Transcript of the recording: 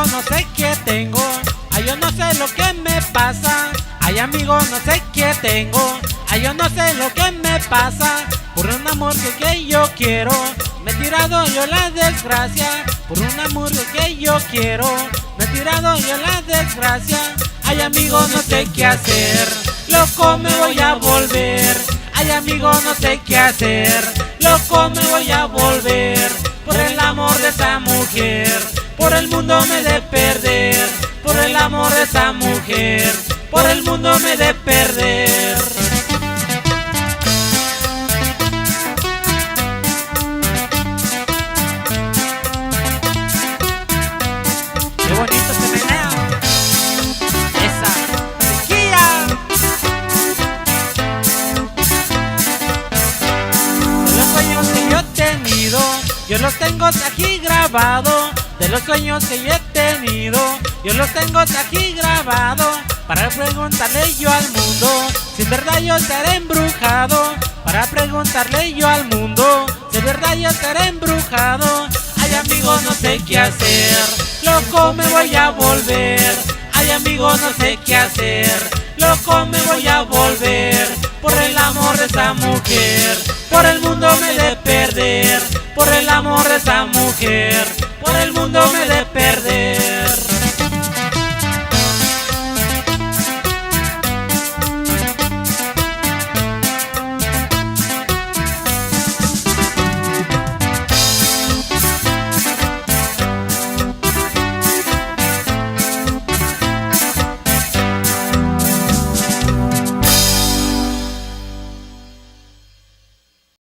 amigo, no sé qué tengo. Ay, yo no sé lo que me pasa. Ay, amigo, no sé qué tengo. Ay, yo no sé lo que me pasa. Por un amor que yo quiero, me he tirado yo la desgracia. Por un amor que yo quiero, me he tirado yo la desgracia. Ay, amigo, no sé qué hacer, loco me voy a volver. Ay, amigo, no sé qué hacer, loco me voy a volver. Por el amor de esa mujer, por el mundo me he de perder. Por el amor de esa mujer, por el mundo me he de perder. Qué bonito se menea esa chiquilla. De los sueños que yo he tenido, yo los tengo aquí grabados. De los sueños que yo he tenido, yo los tengo aquí grabados. Para preguntarle yo al mundo si en verdad yo estaré embrujado. Para preguntarle yo al mundo si en verdad yo estaré embrujado. Ay, amigo, no sé qué hacer, loco me voy a volver. Ay, amigo, no sé qué hacer, loco me voy a volver. Por el amor de esa mujer, por el mundo me he de perder. Por el amor de esa mujer.